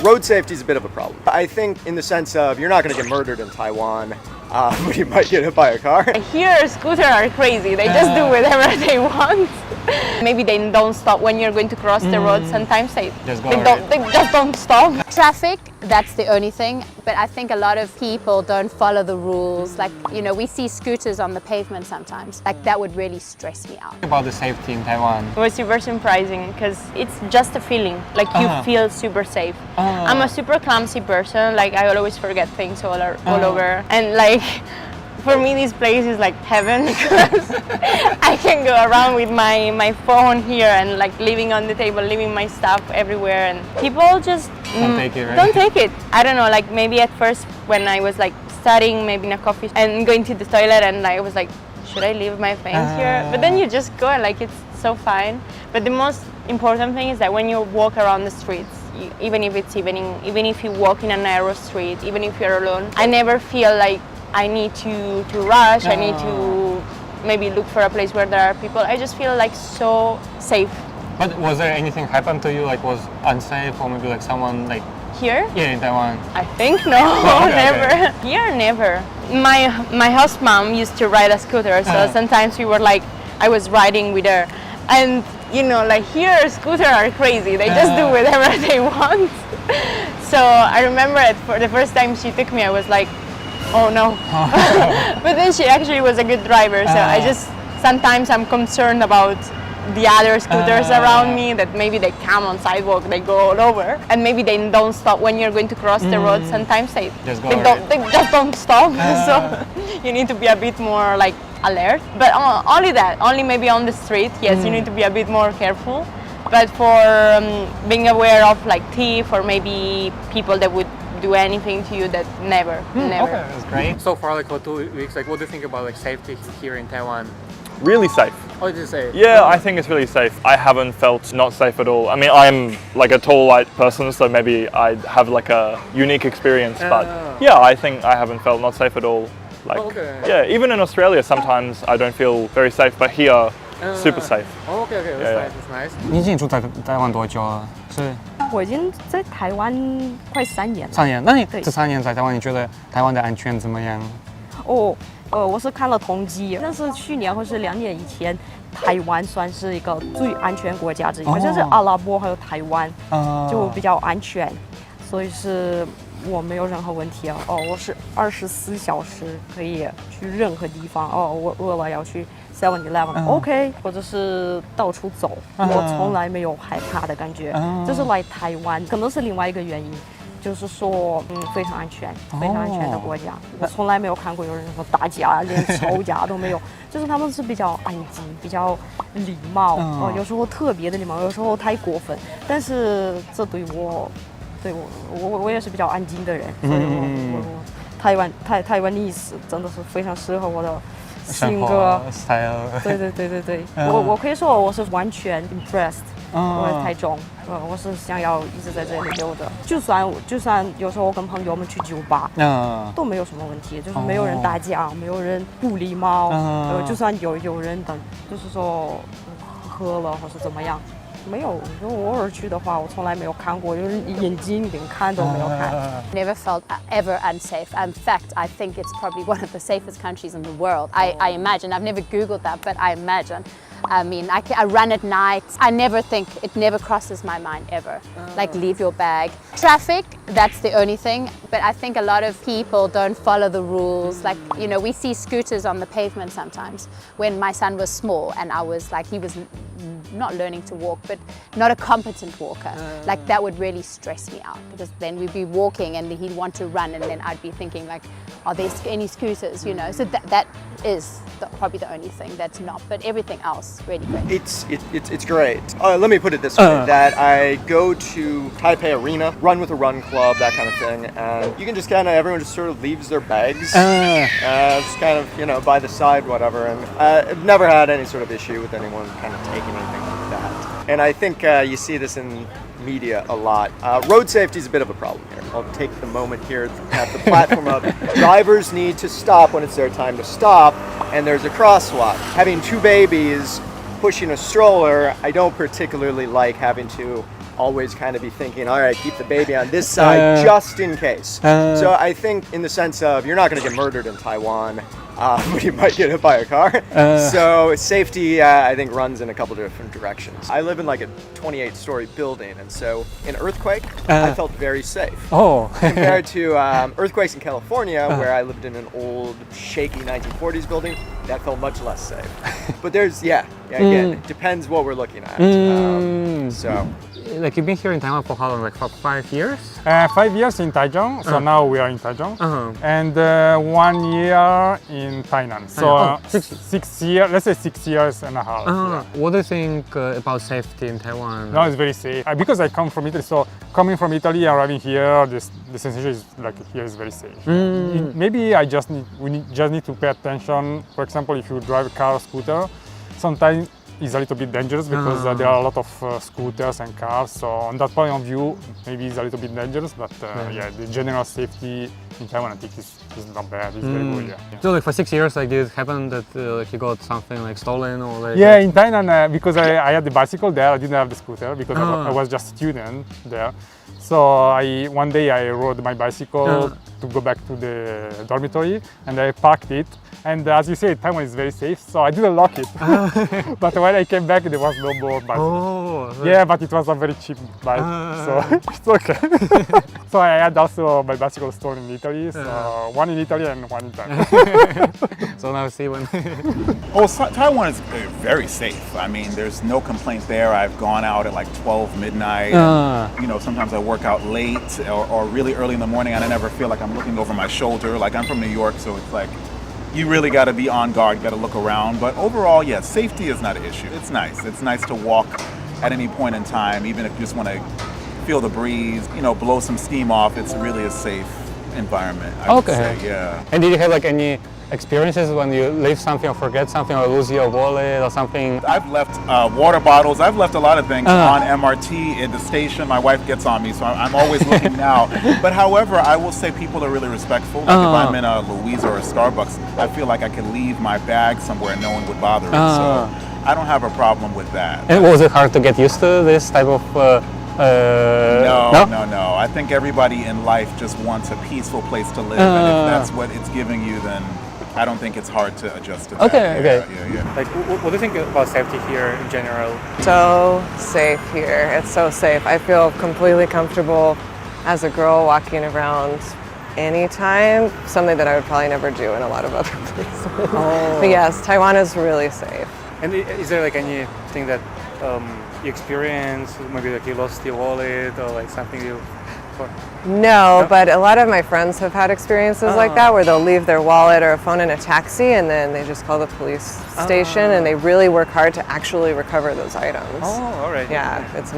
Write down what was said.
Road safety is a bit of a problem. I think in the sense of you're not going to get murdered in Taiwan, but you might get hit by a car. Here, scooters are crazy. They just do whatever they want. Maybe they don't stop when you're going to cross the road. Sometimes they just don't stop. Traffic, that's the only thing. But I think a lot of people don't follow the rules. Like, you know, we see scooters on the pavement sometimes. Like, that would really stress me out. About the safety in Taiwan. It was super surprising because it's just a feeling. Like, you feel super safe. I'm a super clumsy person. Like, I always forget things all over. And like, for me, this place is like heaven because I can go around with my phone here and like living on the table, leaving my stuff everywhere, and people just don't take it, right? Don't take it. I don't know, like maybe at first when I was like studying, maybe in a coffee and going to the toilet, and I was like, should I leave my things here? But then you just go and like it's so fine. But the most important thing is that when you walk around the streets, even if it's evening, even if you walk in a narrow street, even if you're alone, I never feel like I need to rush, I need to maybe look for a place where there are people. I just feel like so safe. But was there anything happened to you, like was unsafe, or maybe like someone like... Here? Yeah, in Taiwan. I think no, never. Okay. Here, never. My host mom used to ride a scooter, so sometimes we were like, I was riding with her. And you know, like here, scooters are crazy. They just do whatever they want. So I remember for the first time she took me, I was like, oh no. But then she actually was a good driver, so I just, sometimes I'm concerned about the other scooters around me, that maybe they come on sidewalk, they go all over, and maybe they don't stop when you're going to cross the road. Sometimes they just don't stop. So you need to be a bit more like alert. But only that, only maybe on the street, yes, you need to be a bit more careful. But for being aware of like thief or maybe people that would do anything to you, that never. Okay, that's great. So far, like for 2 weeks, like what do you think about like safety here in Taiwan? Really safe. Oh, did you say? Yeah, I think it's really safe. I haven't felt not safe at all. I mean, I'm like a tall, light person, so maybe I have like a unique experience. But yeah, I think I haven't felt not safe at all. Like, yeah, even in Australia, sometimes I don't feel very safe, but here, super safe. Okay, that's nice. 你已经住在台湾多久了？是？我已经在台湾快3年了。3年？那你这3年在台湾，你觉得台湾的安全怎么样？我是看了统计，但是去年或是2年以前，台湾算是一个最安全国家之一，好像是阿拉伯还有台湾就比较安全，所以是我没有任何问题啊。我是24小时可以去任何地方。我饿了要去 7-Eleven，OK， 或者是到处走，我从来没有害怕的感觉。就是来台湾，可能是另外一个原因。就是说，非常安全，非常安全的国家。我从来没有看过有人什么打架，连吵架都没有。就是他们是比较安静，比较礼貌。有时候特别的礼貌，有时候太过分。但是这对我也是比较安静的人，所以我台湾意思真的是非常适合我的性格。对，我可以说我是完全 impressed。我在台中，我是想要一直在这里留的。就算有时候我跟朋友们去酒吧，都没有什么问题，就是没有人打架，没有人不礼貌。就算有人等，就是说喝了或是怎么样，没有。就我偶尔去的话，我从来没有看过，就是眼睛连看都没有看。Never felt ever unsafe. In fact, I think it's probably one of the safest countries in the world. I imagine. I've never Googled that, but I imagine. I mean, I run at night. I never think, it never crosses my mind ever. Like, leave your bag. Traffic, that's the only thing. But I think a lot of people don't follow the rules. Like, you know, we see scooters on the pavement sometimes. When my son was small and I was like, he was not learning to walk, but not a competent walker. Like, that would really stress me out because then we'd be walking and he'd want to run and then I'd be thinking like, are there any scooters, you know? So that is probably the only thing that's not, but everything else really great. It's great. Let me put it this way, that I go to Taipei Arena, run with a run club, that kind of thing, and you can just everyone just sort of leaves their bags, just kind of, you know, by the side, whatever, and I've never had any sort of issue with anyone kind of taking anything like that. And I think you see this in media a lot. Road safety is a bit of a problem here. I'll take the moment here at the platform of drivers need to stop when it's their time to stop, and there's a crosswalk. Having 2 babies pushing a stroller, I don't particularly like having to always kind of be thinking, all right, keep the baby on this side just in case. So I think in the sense of you're not going to get murdered in Taiwan, but you might get hit by a car. So safety, I think, runs in a couple different directions. I live in like a 28-story building, and so in earthquake, I felt very safe. Oh. Compared to earthquakes in California, where I lived in an old, shaky 1940s building, that felt much less safe. But there's, again, it depends what we're looking at. So. Like you've been here in Taiwan for how long? Like for 5 years? 5 years in Taichung, so now we are in Taichung, and 1 year in Tainan. So 6 years, let's say 6 years and a half. What do you think about safety in Taiwan? No, it's very safe. Because I come from Italy, so coming from Italy, arriving here, the sensation is like here is very safe. Maybe we just need to pay attention. For example, if you drive a car or scooter, sometimes it's a little bit dangerous because there are a lot of scooters and cars. So on that point of view, maybe it's a little bit dangerous, but the general safety in Taiwan, I think is not bad. It's very good. Yeah. So like for 6 years, like did it happen that like you got something like stolen or like? Yeah, in Tainan, because I had the bicycle there, I didn't have the scooter because I was just a student there. So one day I rode my bicycle to go back to the dormitory, and I parked it. And as you say, Taiwan is very safe, so I didn't lock it. But when I came back, there was no more bicycle. Yeah, but it was a very cheap bike, so it's okay. So I had also my bicycle stolen in Italy, so one in Italy and one in Taiwan. So now see when. Taiwan is very safe. I mean, there's no complaint there. I've gone out at like 12 midnight. You know, sometimes I work out late or really early in the morning, and I never feel like I'm looking over my shoulder. Like I'm from New York, so it's like you really got to be on guard. You got to look around. But overall, yeah, safety is not an issue. It's nice. It's nice to walk at any point in time, even if you just want to feel the breeze, you know, blow some steam off. It's really a safe environment, I would say, yeah. And did you have like any experiences when you leave something or forget something or lose your wallet or something? I've left water bottles. I've left a lot of things on MRT at the station. My wife gets on me, so I'm always looking now. But however, I will say people are really respectful. Like if I'm in a Louise or a Starbucks, I feel like I can leave my bag somewhere and no one would bother it. So I don't have a problem with that. And was it hard to get used to this type of No. I think everybody in life just wants a peaceful place to live, and if that's what it's giving you, then I don't think it's hard to adjust to that. Okay. Like, what do you think about safety here in general? So safe here. It's so safe. I feel completely comfortable as a girl walking around anytime, something that I would probably never do in a lot of other places. But yes, Taiwan is really safe. And is there like anything that you experienced, maybe like you lost your wallet or like something you... No, but a lot of my friends have had experiences like that where they'll leave their wallet or a phone in a taxi and then they just call the police station and they really work hard to actually recover those items. Oh, all right. Yeah, it's